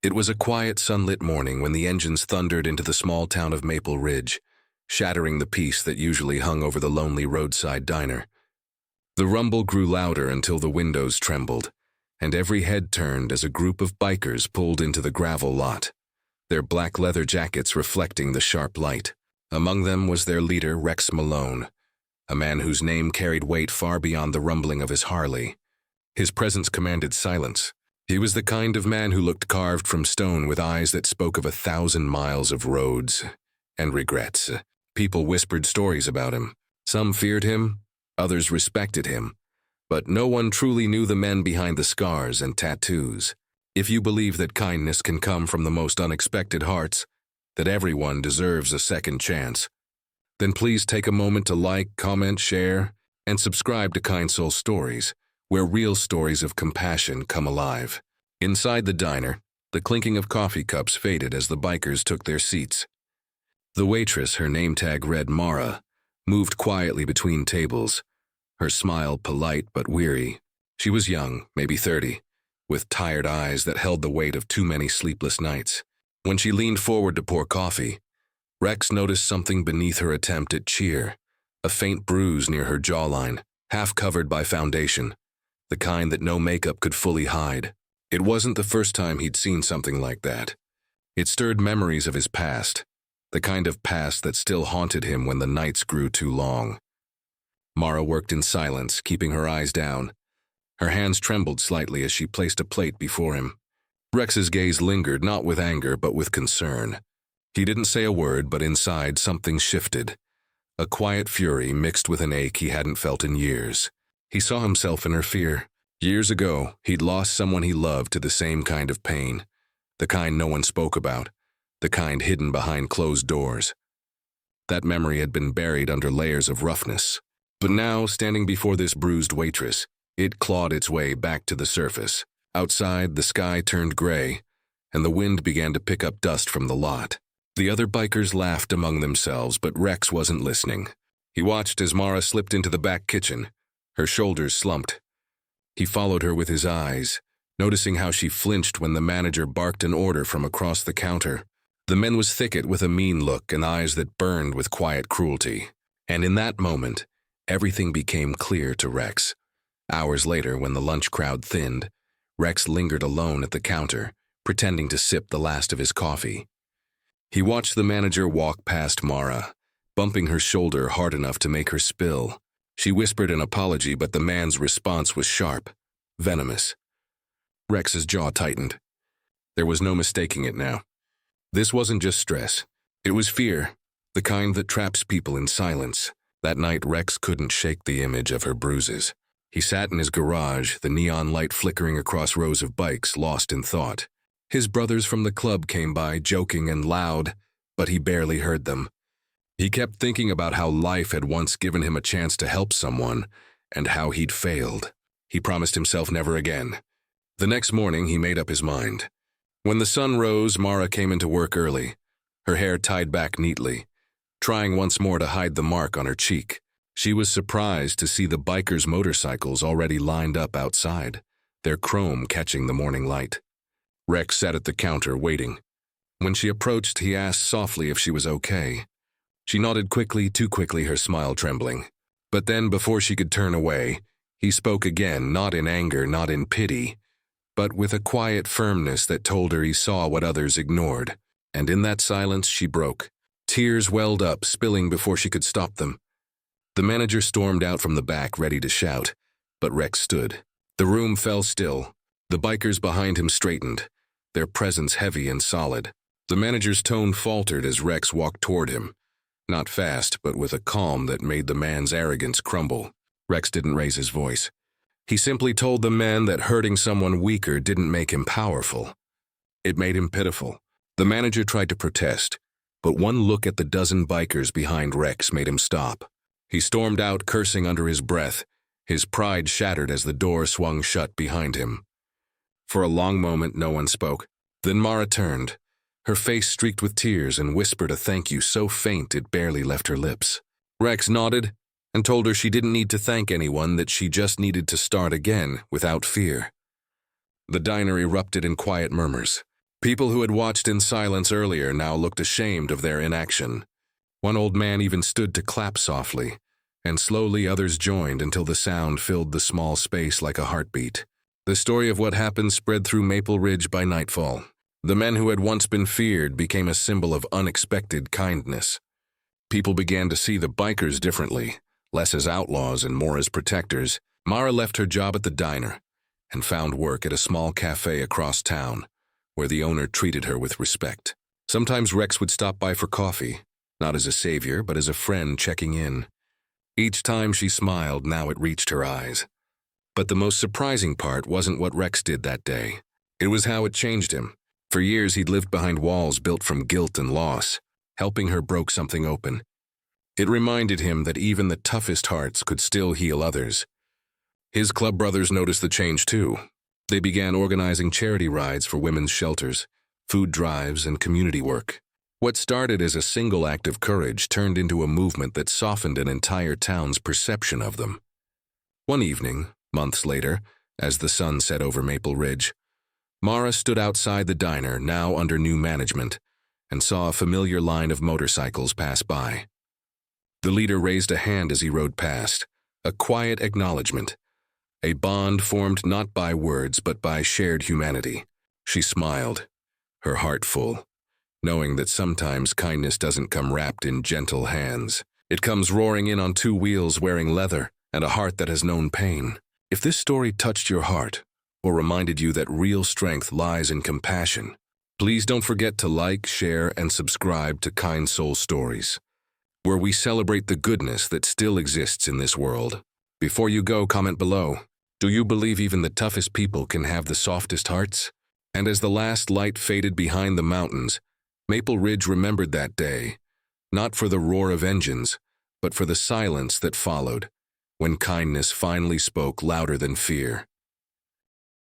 It was a quiet, sunlit morning when the engines thundered into the small town of Maple Ridge, shattering the peace that usually hung over the lonely roadside diner. The rumble grew louder until the windows trembled, and every head turned as a group of bikers pulled into the gravel lot, their black leather jackets reflecting the sharp light. Among them was their leader, Rex Malone, a man whose name carried weight far beyond the rumbling of his Harley. His presence commanded silence. He was the kind of man who looked carved from stone with eyes that spoke of 1,000 miles of roads and regrets. People whispered stories about him. Some feared him, others respected him, but no one truly knew the men behind the scars and tattoos. If you believe that kindness can come from the most unexpected hearts, that everyone deserves a second chance, then please take a moment to like, comment, share, and subscribe to Kind Soul Stories, where real stories of compassion come alive. Inside the diner, the clinking of coffee cups faded as the bikers took their seats. The waitress, her name tag read Mara, moved quietly between tables, her smile polite but weary. She was young, maybe 30, with tired eyes that held the weight of too many sleepless nights. When she leaned forward to pour coffee, Rex noticed something beneath her attempt at cheer, a faint bruise near her jawline, half covered by foundation, the kind that no makeup could fully hide. It wasn't the first time he'd seen something like that. It stirred memories of his past, the kind of past that still haunted him when the nights grew too long. Mara worked in silence, keeping her eyes down. Her hands trembled slightly as she placed a plate before him. Rex's gaze lingered, not with anger, but with concern. He didn't say a word, but inside something shifted. A quiet fury mixed with an ache he hadn't felt in years. He saw himself in her fear. Years ago, he'd lost someone he loved to the same kind of pain, the kind no one spoke about, the kind hidden behind closed doors. That memory had been buried under layers of roughness. But now, standing before this bruised waitress, it clawed its way back to the surface. Outside, the sky turned gray, and the wind began to pick up dust from the lot. The other bikers laughed among themselves, but Rex wasn't listening. He watched as Mara slipped into the back kitchen, her shoulders slumped. He followed her with his eyes, noticing how she flinched when the manager barked an order from across the counter. The man was thicket with a mean look and eyes that burned with quiet cruelty. And in that moment, everything became clear to Rex. Hours later, when the lunch crowd thinned, Rex lingered alone at the counter, pretending to sip the last of his coffee. He watched the manager walk past Mara, bumping her shoulder hard enough to make her spill. She whispered an apology, but the man's response was sharp, venomous. Rex's jaw tightened. There was no mistaking it now. This wasn't just stress. It was fear, the kind that traps people in silence. That night, Rex couldn't shake the image of her bruises. He sat in his garage, the neon light flickering across rows of bikes, lost in thought. His brothers from the club came by, joking and loud, but he barely heard them. He kept thinking about how life had once given him a chance to help someone, and how he'd failed. He promised himself never again. The next morning, he made up his mind. When the sun rose, Mara came into work early, her hair tied back neatly, trying once more to hide the mark on her cheek. She was surprised to see the bikers' motorcycles already lined up outside, their chrome catching the morning light. Rex sat at the counter, waiting. When she approached, he asked softly if she was okay. She nodded quickly, too quickly, her smile trembling. But then, before she could turn away, he spoke again, not in anger, not in pity, but with a quiet firmness that told her he saw what others ignored. And in that silence, she broke. Tears welled up, spilling before she could stop them. The manager stormed out from the back, ready to shout, but Rex stood. The room fell still. The bikers behind him straightened, their presence heavy and solid. The manager's tone faltered as Rex walked toward him. Not fast, but with a calm that made the man's arrogance crumble. Rex didn't raise his voice. He simply told the man that hurting someone weaker didn't make him powerful. It made him pitiful. The manager tried to protest, but one look at the dozen bikers behind Rex made him stop. He stormed out, cursing under his breath, his pride shattered as the door swung shut behind him. For a long moment, no one spoke. Then Mara turned, her face streaked with tears, and whispered a thank you so faint it barely left her lips. Rex nodded and told her she didn't need to thank anyone, that she just needed to start again, without fear. The diner erupted in quiet murmurs. People who had watched in silence earlier now looked ashamed of their inaction. One old man even stood to clap softly, and slowly others joined until the sound filled the small space like a heartbeat. The story of what happened spread through Maple Ridge by nightfall. The men who had once been feared became a symbol of unexpected kindness. People began to see the bikers differently, less as outlaws and more as protectors. Mara left her job at the diner and found work at a small cafe across town, where the owner treated her with respect. Sometimes Rex would stop by for coffee, not as a savior, but as a friend checking in. Each time she smiled, now it reached her eyes. But the most surprising part wasn't what Rex did that day. It was how it changed him. For years, he'd lived behind walls built from guilt and loss. Helping her broke something open. It reminded him that even the toughest hearts could still heal others. His club brothers noticed the change too. They began organizing charity rides for women's shelters, food drives, and community work. What started as a single act of courage turned into a movement that softened an entire town's perception of them. One evening, months later, as the sun set over Maple Ridge, Mara stood outside the diner, now under new management, and saw a familiar line of motorcycles pass by. The leader raised a hand as he rode past, a quiet acknowledgement, a bond formed not by words but by shared humanity. She smiled, her heart full, knowing that sometimes kindness doesn't come wrapped in gentle hands. It comes roaring in on two wheels wearing leather and a heart that has known pain. If this story touched your heart or reminded you that real strength lies in compassion, please don't forget to like, share, and subscribe to Kind Soul Stories, where we celebrate the goodness that still exists in this world. Before you go, comment below. Do you believe even the toughest people can have the softest hearts? And as the last light faded behind the mountains, Maple Ridge remembered that day, not for the roar of engines, but for the silence that followed, when kindness finally spoke louder than fear.